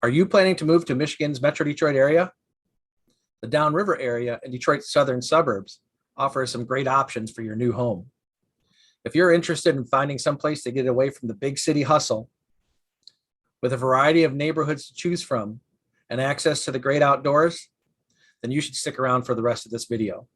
Are you planning to move to Michigan's Metro Detroit area? The Downriver area and Detroit's southern suburbs offer some great options for your new home. If you're interested in finding someplace to get away from the big city hustle, with a variety of neighborhoods to choose from and access to the great outdoors, then you should stick around for the rest of this video.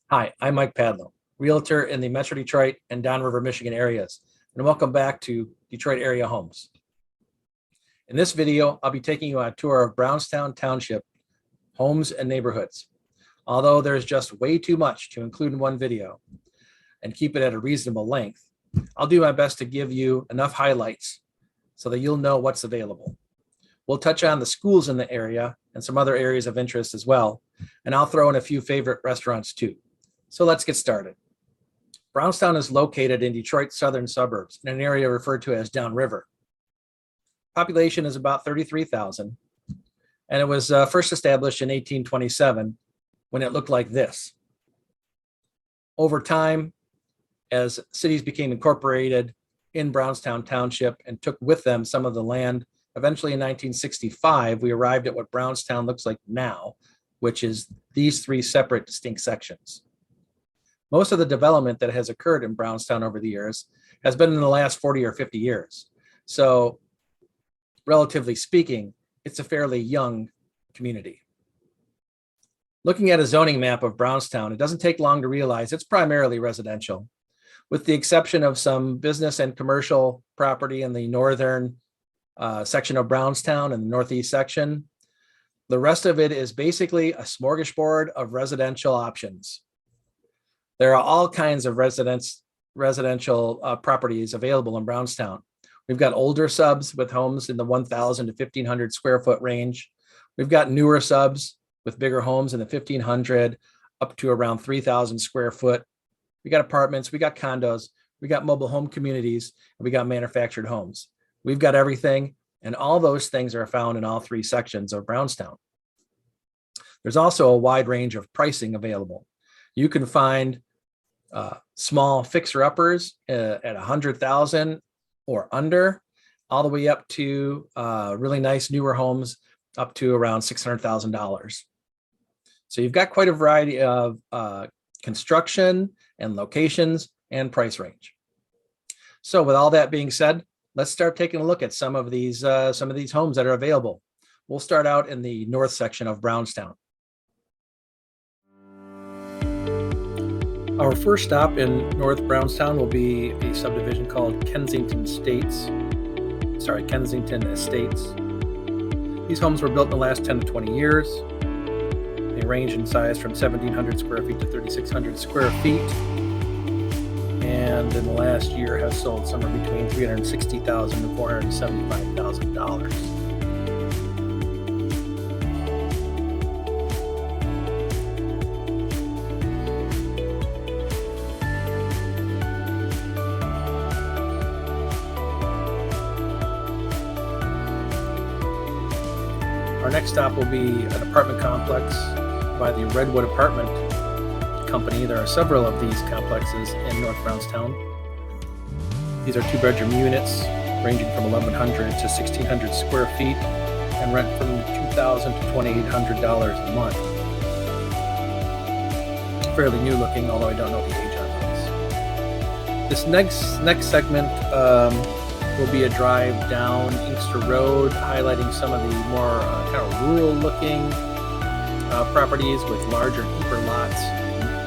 Hi, I'm Mike Padlo, Realtor in the Metro Detroit and Downriver Michigan areas, and welcome back to Detroit Area Homes. In this video, I'll be taking you on a tour of Brownstown Township homes and neighborhoods. Although there's just way too much to include in one video and keep it at a reasonable length, I'll do my best to give you enough highlights so that you'll know what's available. We'll touch on the schools in the area and some other areas of interest as well, and I'll throw in a few favorite restaurants too. So let's get started. Brownstown is located in Detroit's southern suburbs in an area referred to as Downriver. Population is about 33,000, and it was first established in 1827 when it looked like this. Over time, as cities became incorporated in Brownstown Township and took with them some of the land, eventually in 1965, we arrived at what Brownstown looks like now, which is these three separate distinct sections. Most of the development that has occurred in Brownstown over the years has been in the last 40 or 50 years. So relatively speaking, it's a fairly young community. Looking at a zoning map of Brownstown, it doesn't take long to realize it's primarily residential, with the exception of some business and commercial property in the northern section of Brownstown and the northeast section. The rest of it is basically a smorgasbord of residential options. There are all kinds of residential properties available in Brownstown. We've got older subs with homes in the 1,000 to 1,500 square foot range. We've got newer subs with bigger homes in the 1,500 up to around 3,000 square foot. We got apartments, we got condos, we got mobile home communities, and we got manufactured homes. We've got everything, and all those things are found in all three sections of Brownstown. There's also a wide range of pricing available. You can find small fixer-uppers at $100,000 or under, all the way up to really nice newer homes up to around $600,000. So you've got quite a variety of construction and locations and price range. So with all that being said, let's start taking a look at some of these homes that are available. We'll start out in the north section of Brownstown. Our first stop in North Brownstown will be a subdivision called Kensington Estates. These homes were built in the last 10 to 20 years. They range in size from 1,700 square feet to 3,600 square feet. And in the last year have sold somewhere between $360,000 to $475,000. Our next stop will be an apartment complex by the Redwood Apartment Company. There are several of these complexes in North Brownstown. These are two-bedroom units ranging from 1,100 to 1,600 square feet and rent from $2,000 to $2,800 a month. Fairly new looking, although I don't know the age on those. This next segment will be a drive down Inkster Road, highlighting some of the more kind of rural looking properties with larger, deeper lots,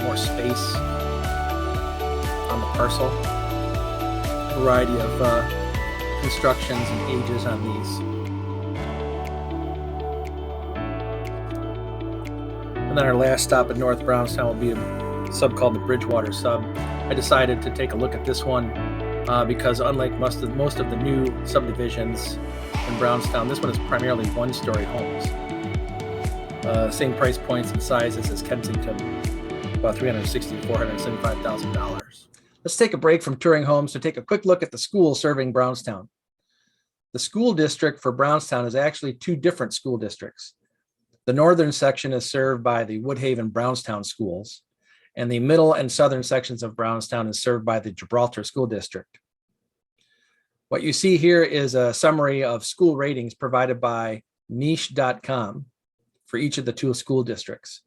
more space on the parcel. A variety of constructions and ages on these. And then our last stop at North Brownstown will be a sub called the Bridgewater sub. I decided to take a look at this one because unlike most of the new subdivisions in Brownstown, this one is primarily one-story homes. Same price points and sizes as Kensington, about $360,000 to $475,000. Let's take a break from touring homes to take a quick look at the schools serving Brownstown. The school district for Brownstown is actually two different school districts. The northern section is served by the Woodhaven Brownstown schools, and the middle and southern sections of Brownstown is served by the Gibraltar School District. What you see here is a summary of school ratings provided by niche.com for each of the 2 school districts.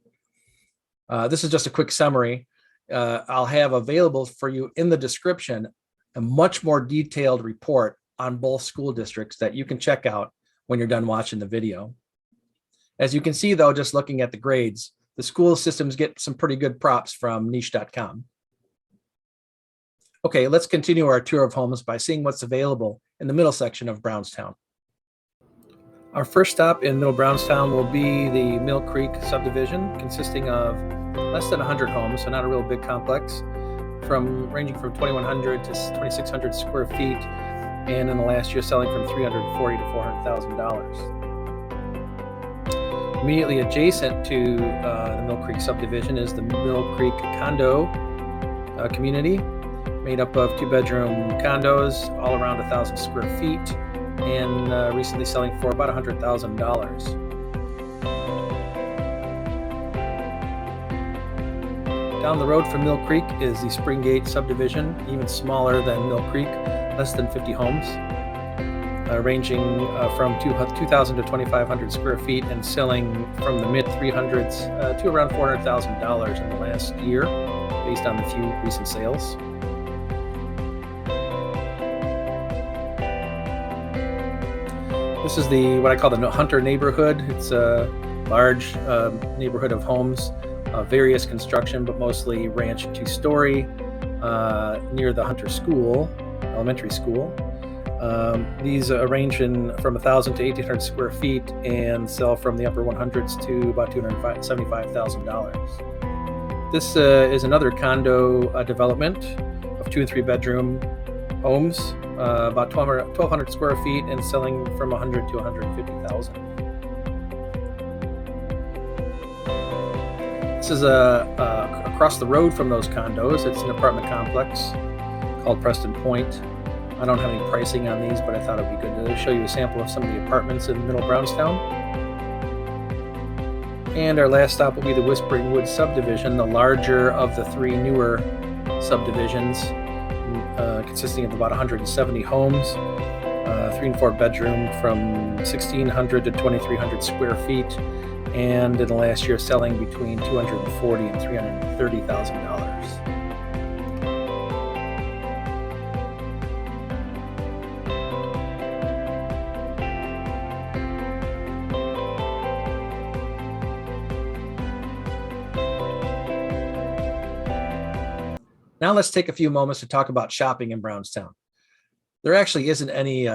This is just a quick summary. I'll have available for you in the description a much more detailed report on both school districts that you can check out when you're done watching the video. As you can see, though, just looking at the grades, the school systems get some pretty good props from niche.com. Okay, let's continue our tour of homes by seeing what's available in the middle section of Brownstown. Our first stop in Middle Brownstown will be the Mill Creek subdivision, consisting of less than 100 homes, so not a real big complex, ranging from 2,100 to 2,600 square feet, and in the last year selling from $340,000 to $400,000. Immediately adjacent to the Mill Creek subdivision is the Mill Creek condo community, made up of 2-bedroom condos, all around 1,000 square feet, and recently selling for about $100,000. Down the road from Mill Creek is the Springgate subdivision, even smaller than Mill Creek, less than 50 homes, ranging from 2,000 to 2,500 square feet and selling from the mid-300s to around $400,000 in the last year, based on the few recent sales. This is what I call the Hunter neighborhood. It's a large neighborhood of homes, various construction, but mostly ranch 2-story, near the Hunter School, elementary school. These range from 1,000 to 1,800 square feet and sell from the upper 100s to about $275,000. This is another condo development of 2 and 3 bedroom homes, about 1,200 square feet and selling from $100,000 to $150,000. This is across the road from those condos. It's an apartment complex called Preston Point. I don't have any pricing on these, but I thought it'd be good to show you a sample of some of the apartments in Middle Brownstown. And our last stop will be the Whispering Woods subdivision, the larger of the 3 newer subdivisions, consisting of about 170 homes, 3 and 4 bedroom from 1,600 to 2,300 square feet, and in the last year selling between $240,000 and $330,000. Now let's take a few moments to talk about shopping in Brownstown. There actually isn't any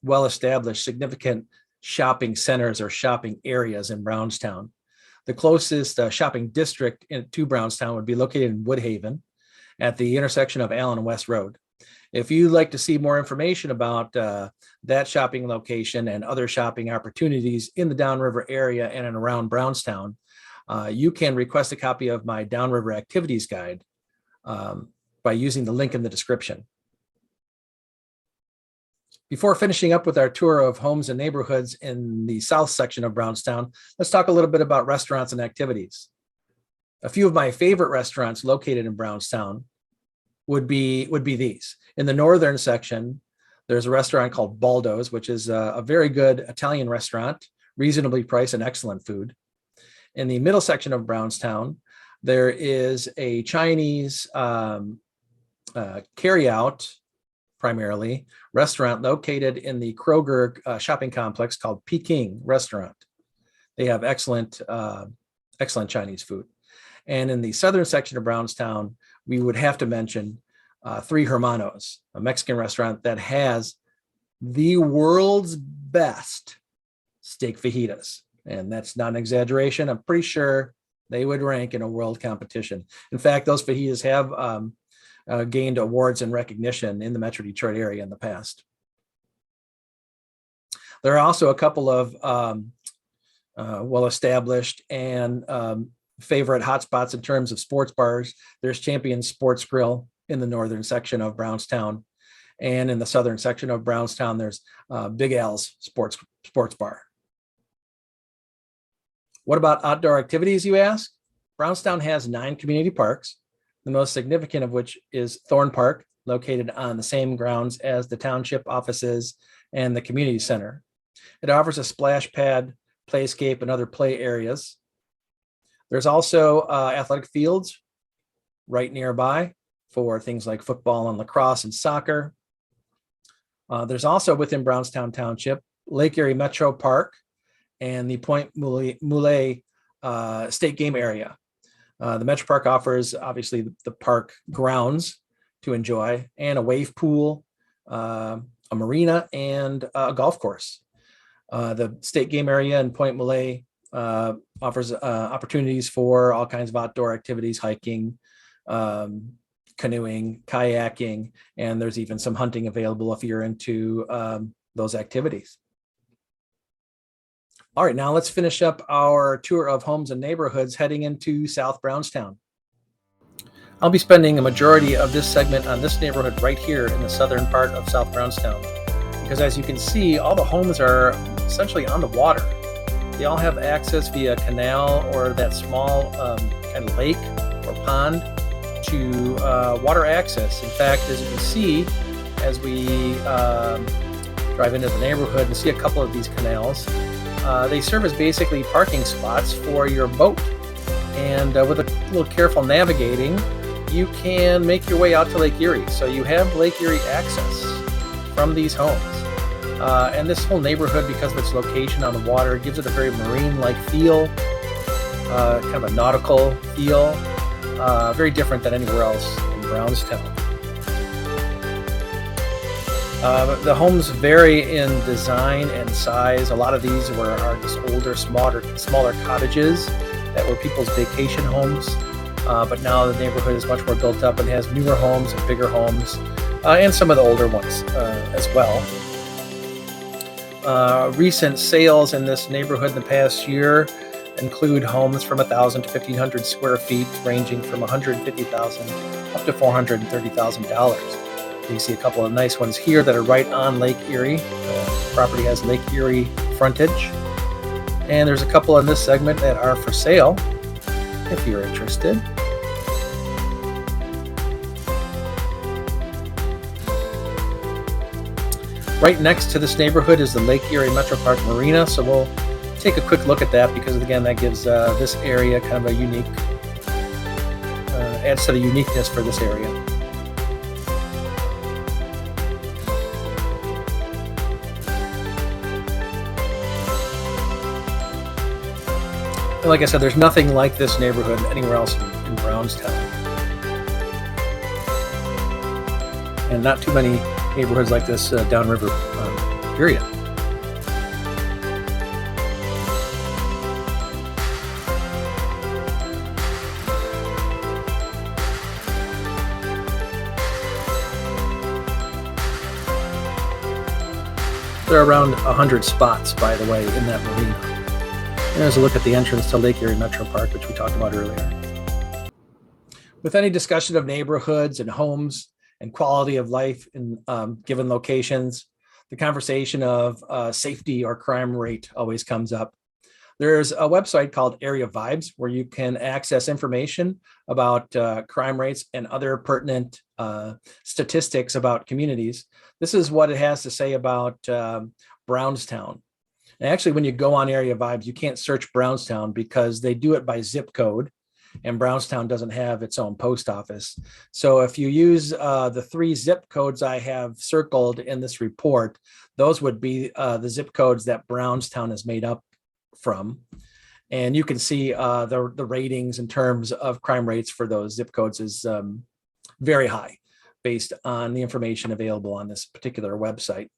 well-established significant shopping centers or shopping areas in Brownstown. The closest shopping district to Brownstown would be located in Woodhaven at the intersection of Allen and West Road. If you'd like to see more information about that shopping location and other shopping opportunities in the Downriver area and around Brownstown, you can request a copy of my Downriver Activities Guide by using the link in the description. Before finishing up with our tour of homes and neighborhoods in the south section of Brownstown, let's talk a little bit about restaurants and activities. A few of my favorite restaurants located in Brownstown would be these. In the northern section, there's a restaurant called Baldo's, which is a very good Italian restaurant, reasonably priced and excellent food. In the middle section of Brownstown, there is a Chinese carry-out, primarily, restaurant located in the Kroger shopping complex called Peking Restaurant. They have excellent Chinese food. And in the southern section of Brownstown, we would have to mention Three Hermanos, a Mexican restaurant that has the world's best steak fajitas. And that's not an exaggeration. I'm pretty sure they would rank in a world competition. In fact, those fajitas have gained awards and recognition in the Metro Detroit area in the past. There are also a couple of well-established and favorite hotspots in terms of sports bars. There's Champion Sports Grill in the northern section of Brownstown. And in the southern section of Brownstown, there's Big Al's Sports Bar. What about outdoor activities, you ask? Brownstown has 9 community parks, the most significant of which is Thorn Park, located on the same grounds as the township offices and the community center. It offers a splash pad, playscape, and other play areas. There's also athletic fields right nearby for things like football and lacrosse and soccer. There's also within Brownstown Township, Lake Erie Metro Park and the Point Moulet State Game Area. The Metro Park offers obviously the park grounds to enjoy and a wave pool, a marina, and a golf course. The State Game Area in Point Moulet offers opportunities for all kinds of outdoor activities, hiking, canoeing, kayaking, and there's even some hunting available if you're into those activities. All right, now let's finish up our tour of homes and neighborhoods heading into South Brownstown. I'll be spending a majority of this segment on this neighborhood right here in the southern part of South Brownstown, because as you can see, all the homes are essentially on the water. They all have access via canal or that small kind of lake or pond to water access. In fact, as you can see, as we drive into the neighborhood and see a couple of these canals, they serve as basically parking spots for your boat. And with a little careful navigating, you can make your way out to Lake Erie. So you have Lake Erie access from these homes. And this whole neighborhood, because of its location on the water, gives it a very marine-like feel, kind of a nautical feel, very different than anywhere else in Brownstown. The homes vary in design and size. A lot of these are just older, smaller cottages that were people's vacation homes. But now the neighborhood is much more built up and has newer homes and bigger homes, and some of the older ones as well. Recent sales in this neighborhood in the past year include homes from 1,000 to 1,500 square feet, ranging from $150,000 up to $430,000. You see a couple of nice ones here that are right on Lake Erie. The property has Lake Erie frontage. And there's a couple in this segment that are for sale, if you're interested. Right next to this neighborhood is the Lake Erie Metro Park Marina, so we'll take a quick look at that because, again, that gives this area kind of a unique, adds to the uniqueness for this area. And like I said, there's nothing like this neighborhood anywhere else in Brownstown. And not too many neighborhoods like this downriver area. There are around 100 spots, by the way, in that marina. There's a look at the entrance to Lake Erie Metro Park, which we talked about earlier. With any discussion of neighborhoods and homes and quality of life in given locations, the conversation of safety or crime rate always comes up. There's a website called Area Vibes where you can access information about crime rates and other pertinent statistics about communities. This is what it has to say about Brownstown. And actually, when you go on Area Vibes, you can't search Brownstown because they do it by zip code, and Brownstown doesn't have its own post office. So if you use the 3 zip codes I have circled in this report, those would be the zip codes that Brownstown is made up from. And you can see the ratings in terms of crime rates for those zip codes is very high based on the information available on this particular website.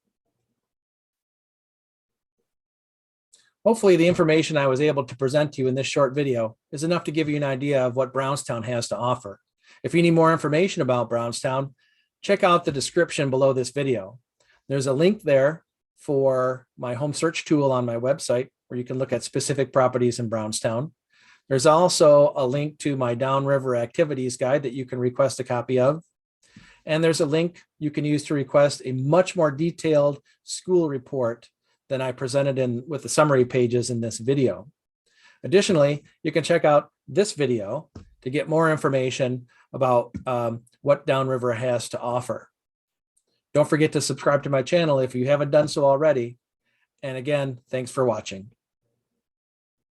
Hopefully the information I was able to present to you in this short video is enough to give you an idea of what Brownstown has to offer. If you need more information about Brownstown, check out the description below this video. There's a link there for my home search tool on my website where you can look at specific properties in Brownstown. There's also a link to my Downriver activities guide that you can request a copy of. And there's a link you can use to request a much more detailed school report than I presented in with the summary pages in this video. Additionally, you can check out this video to get more information about what Downriver has to offer. Don't forget to subscribe to my channel if you haven't done so already. And again, thanks for watching.